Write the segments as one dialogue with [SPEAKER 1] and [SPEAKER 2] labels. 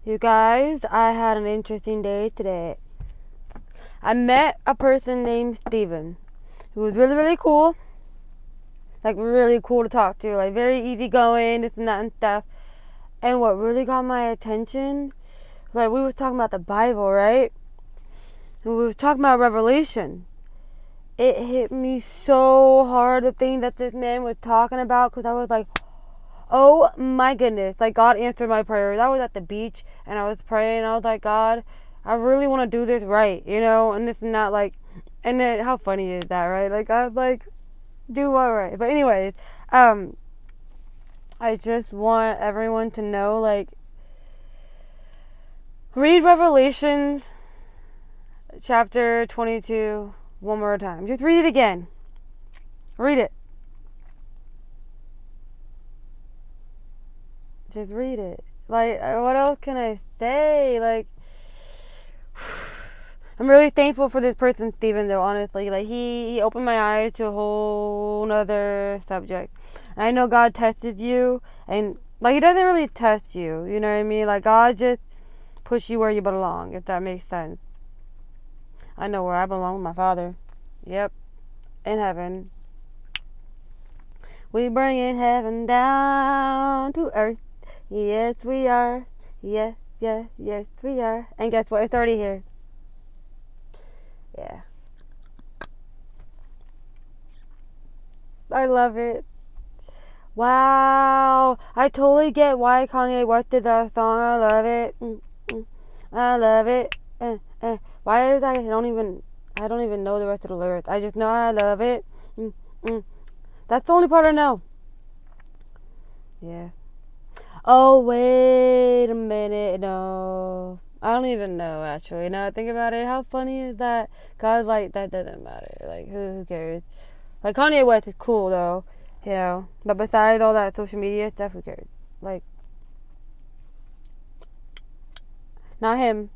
[SPEAKER 1] You guys, I had an interesting day today. I met a person named Steven who was really, really cool. Like, really cool to talk to. Like, very easygoing, this and that and stuff. And what really got my attention, like, we were talking about the Bible, right? And we were talking about Revelation. It hit me so hard, the thing that this man was talking about, because I was like, oh my goodness, like God answered my prayers. I was at the beach and I was praying. And I was like, God, I really want to do this right, and this is not like, and then how funny is that, right? Like I was like, do what right? But anyways, I just want everyone to know, like, read Revelations chapter 22 one more time. Just read it again. Read it. Just read it. Like, what else can I say? Like, I'm really thankful for this person, Steven, though, honestly. Like, he opened my eyes to a whole nother subject. And I know God tested you, and, like, he doesn't really test you, you know what I mean? Like, God just puts you where you belong, if that makes sense. I know where I belong with my Father. Yep, in heaven. We bringing heaven down to earth. Yes, we are. Yes, yes, yes, we are. And guess what? It's already here. Yeah. I love it. Wow. I totally get why Kanye West did that song. I love it. I love it. Why is I don't even know the rest of the lyrics. I just know I love it. That's the only part I know. Yeah. Oh, wait a minute. No. I don't even know, actually. Now I think about it, how funny is that? Cause, like, that doesn't matter. Like, who cares? Like, Kanye West is cool, though, But besides all that social media stuff, who cares? Like, not him.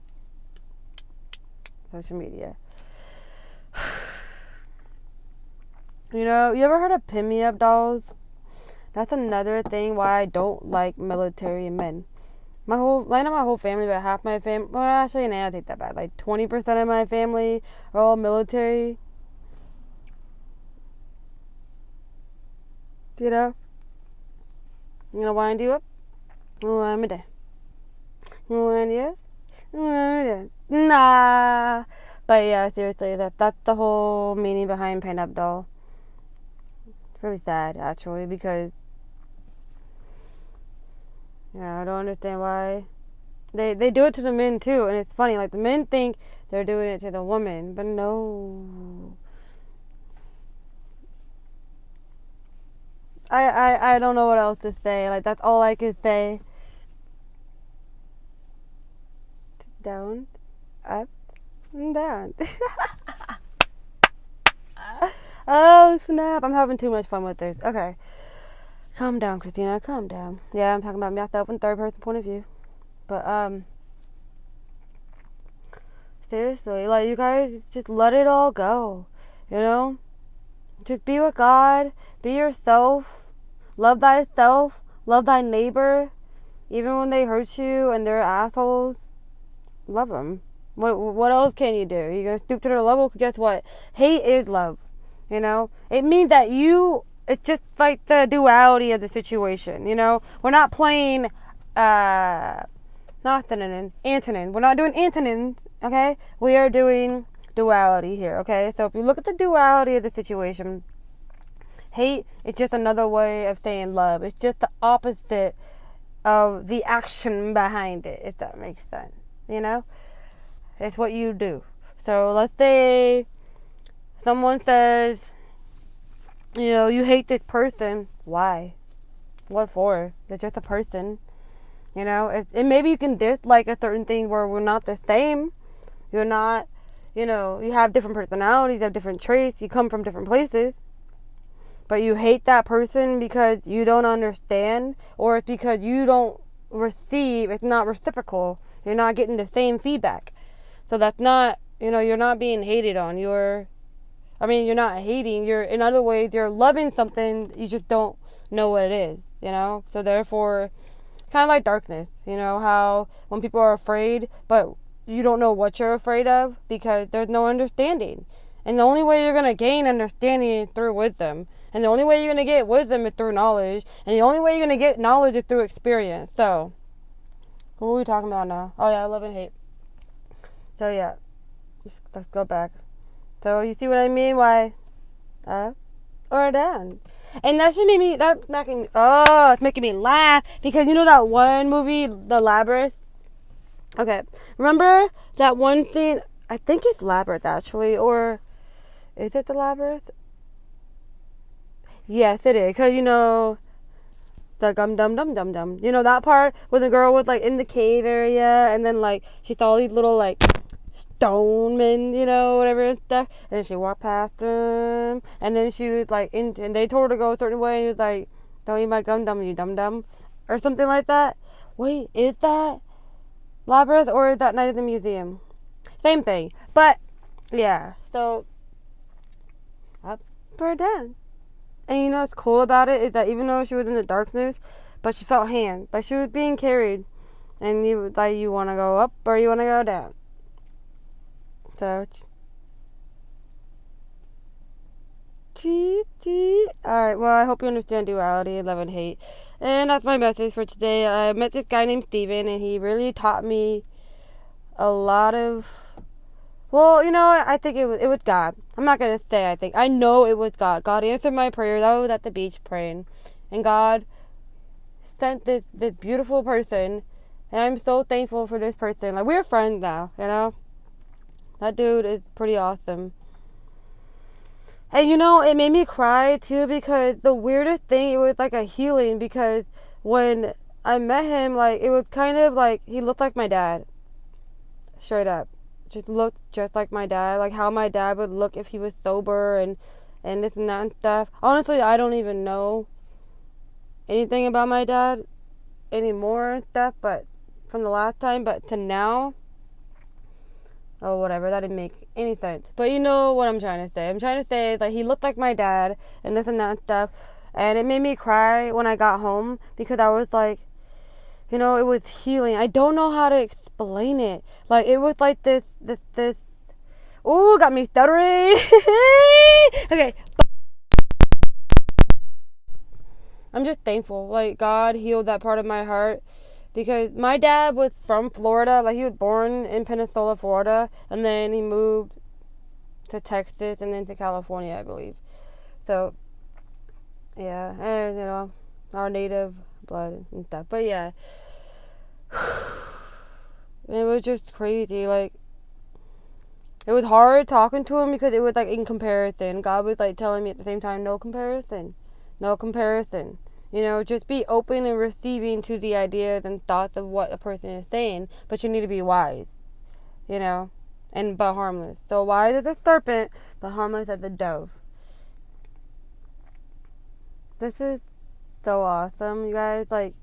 [SPEAKER 1] Social media. You ever heard of Pin Me Up dolls? That's another thing why I don't like military men. Not my whole family, but half my family. Well, actually, I take that back. Like 20% of my family are all military. You know? I'm gonna wind you up. Wind me down. Wind you up. Wind me down. Nah. But yeah, seriously, that's the whole meaning behind Pin Up doll. It's really sad, actually, because I don't understand why. They do it to the men too, and it's funny. Like, the men think they're doing it to the woman, but no. I don't know what else to say. Like, that's all I could say. Down, up, and down. Oh, snap. I'm having too much fun with this. Okay. Calm down, Christina. Calm down. Yeah, I'm talking about myself in third person point of view. But, seriously, like, you guys just let it all go. Just be with God. Be yourself. Love thyself. Love thy neighbor. Even when they hurt you and they're assholes, love them. What else can you do? You're gonna stoop to their level? Guess what? Hate is love. It means that it's just like the duality of the situation. We're not playing not synonyms, antonyms. We're not doing antonyms, okay? We are doing duality here, okay? So if you look at the duality of the situation, hate is just another way of saying love. It's just the opposite of the action behind it, if that makes sense. It's what you do. So let's say someone says, you hate this person. Why? What for? They're just a person. And maybe you can dislike a certain thing where we're not the same. You're not, you have different personalities, you have different traits, you come from different places. But you hate that person because you don't understand, or it's because you don't receive, it's not reciprocal. You're not getting the same feedback. So that's not, you're not being hated on. You're not hating. In other ways, you're loving something, you just don't know what it is, So therefore, kind of like darkness. You know how when people are afraid, but you don't know what you're afraid of because there's no understanding. And the only way you're going to gain understanding is through wisdom. And the only way you're going to get wisdom is through knowledge. And the only way you're going to get knowledge is through experience. So, what are we talking about now? Oh, yeah, love and hate. So, yeah. Let's go back. So, you see what I mean? Why? Or down. And that should make me, it's making me laugh. Because you know that one movie, The Labyrinth? Okay. Remember that one thing? I think it's Labyrinth, actually. Or, is it The Labyrinth? Yes, it is. Because, you know, the dum. You know that part where the girl was, like, in the cave area. And then, like, she saw these little, like, stone men, you know, whatever and stuff. And then she walked past them. And then she was, like, and they told her to go a certain way. And he was like, don't eat my gum, you dum. Or something like that. Wait, is that Labyrinth or is that Night at the Museum? Same thing. But, yeah. So, up or down. And you know what's cool about it is that even though she was in the darkness, but she felt hands. Like she was being carried. And you want to go up or you want to go down. So, alright, well, I hope you understand duality, love and hate. And that's my message for today. I met this guy named Steven, and he really taught me a lot of... Well, you know, I think it was God. I'm not going to say I think. I know it was God. God answered my prayers. I was at the beach praying. And God sent this beautiful person. And I'm so thankful for this person. Like, we're friends now, you know? That dude is pretty awesome. And, you know, it made me cry, too, because the weirdest thing, it was like a healing. Because when I met him, like, it was kind of like he looked like my dad. Straight up. Just looked just like my dad, like how my dad would look if he was sober and this and that and stuff. Honestly, I don't even know anything about my dad anymore and stuff, but from the last time, but to now, oh, whatever, that didn't make any sense. But you know what I'm trying to say. I'm trying to say that he looked like my dad and this and that and stuff, and it made me cry when I got home because I was like, you know, it was healing. I don't know how to explain it. Like, it was like this. Ooh, got me stuttering. Okay. I'm just thankful. Like, God healed that part of my heart. Because my dad was from Florida. Like, he was born in Pensacola, Florida. And then he moved to Texas and then to California, I believe. So, yeah. And, you know, our native blood and stuff. But, yeah. It was just crazy. Like, it was hard talking to him because it was like in comparison. God was like telling me at the same time, no comparison. You know, just be open and receiving to the ideas and thoughts of what a person is saying, but you need to be wise, you know, but harmless. So wise as a serpent, but harmless as a dove. This is so awesome, you guys. Like,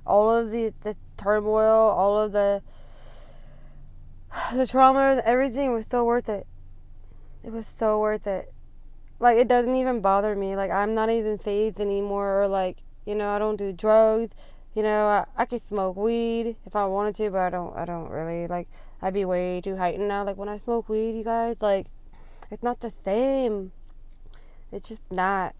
[SPEAKER 1] all of the turmoil, all of the trauma, everything was so worth it. It was so worth it. Like, it doesn't even bother me. Like, I'm not even phased anymore. Or, like, you know, I don't do drugs. You know, I could smoke weed if I wanted to, but I don't really. Like, I'd be way too heightened now. Like, when I smoke weed, you guys, like, it's not the same. It's just not.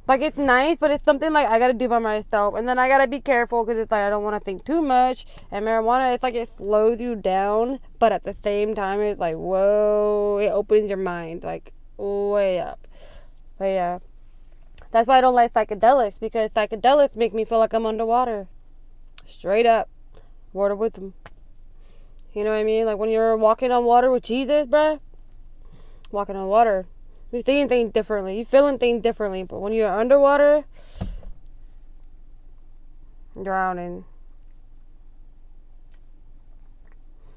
[SPEAKER 1] Like, it's nice, but it's something, like, I gotta do by myself. And then I gotta be careful, because it's, like, I don't want to think too much. And marijuana, it's, like, it slows you down. But at the same time, it's, like, whoa. It opens your mind, like, way up. But, yeah. That's why I don't like psychedelics. Because psychedelics make me feel like I'm underwater. Straight up. Water with them. You know what I mean? Like, when you're walking on water with Jesus, bruh. Walking on water. You're seeing things differently. You're feeling things differently. But when you're underwater, drowning.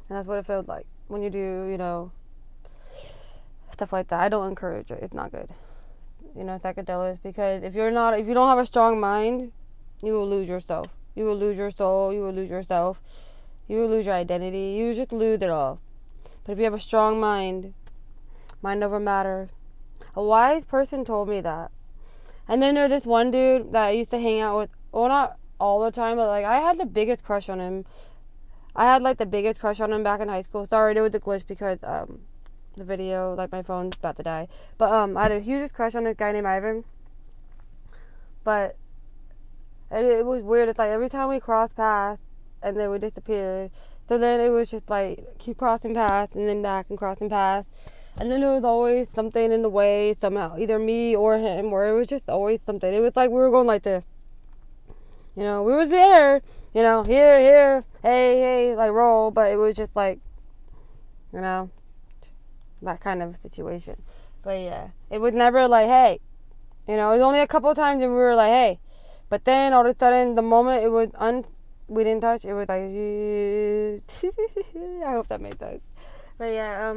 [SPEAKER 1] And that's what it feels like when you do, you know, stuff like that. I don't encourage it. It's not good. You know, psychedelics. Because if you don't have a strong mind, you will lose yourself. You will lose your soul. You will lose yourself. You will lose your identity. You will just lose it all. But if you have a strong mind over matter. A wise person told me that. And then there's this one dude that I used to hang out with well, not all the time, but like I had the biggest crush on him. I had like the biggest crush on him back in high school. Sorry, there was a glitch because the video, like my phone's about to die. But I had a huge crush on this guy named Ivan. But it was weird. It's like every time we crossed paths and then we disappeared. So then it was just like keep crossing paths and then back and crossing paths. And then there was always something in the way somehow, either me or him, or it was just always something. It was like we were going like this. You know, we were there, you know, here, hey, like roll, but it was just like, you know, that kind of situation. But yeah, it was never like, hey, you know, it was only a couple of times and we were like, hey, but then all of a sudden, the moment it was we didn't touch, it was like, I hope that made sense. But yeah,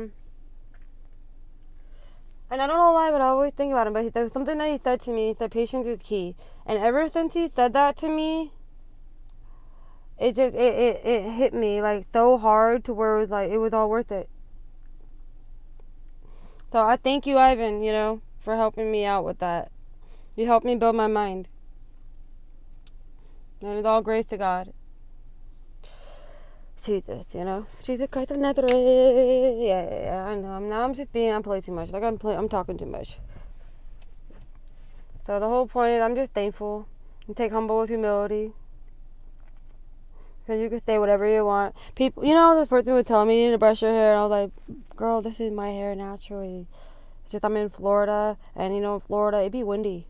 [SPEAKER 1] and I don't know why, but I always think about him, but there was something that he said to me. He said patience is key, and ever since he said that to me, it just it hit me like so hard to where it was like it was all worth it. So I thank you, Ivan, you know, for helping me out with that. You helped me build my mind, and it's all grace to God. Jesus, you know, Jesus Christ of Nazareth. Yeah, I know. I'm playing too much. Like I'm talking too much. So the whole point is, I'm just thankful and take humble with humility. Because you can say whatever you want. People, you know, this person was telling me you need to brush your hair, and I was like, girl, this is my hair naturally. It's just I'm in Florida, and you know, in Florida it'd be windy.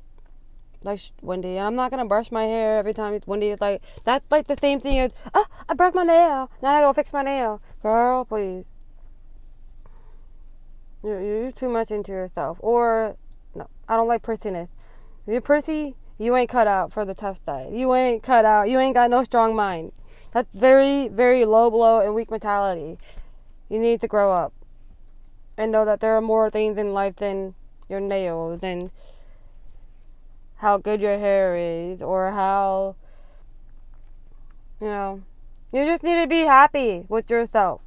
[SPEAKER 1] Like windy, and I'm not gonna brush my hair every time it's windy. It's like that's like the same thing as I broke my nail. Now I gotta fix my nail. Girl, please. You're too much into yourself. Or no, I don't like prissiness. If you're prissy, you ain't cut out for the tough side. You ain't cut out. You ain't got no strong mind. That's very, very low blow and weak mentality. You need to grow up and know that there are more things in life than your nails and how good your hair is, or how, you know, you just need to be happy with yourself.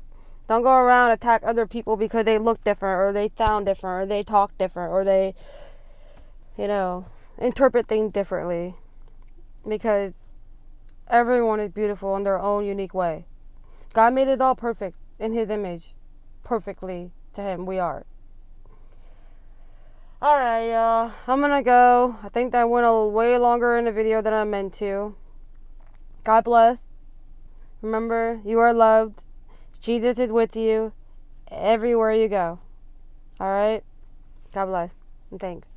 [SPEAKER 1] Don't go around attack other people because they look different, or they sound different, or they talk different, or they, you know, interpret things differently. Because everyone is beautiful in their own unique way. God made it all perfect in His image. Perfectly to Him, we are. Alright, y'all. I'm gonna go. I think that went way longer in the video than I meant to. God bless. Remember, you are loved. Jesus is with you everywhere you go. Alright? God bless. And thanks.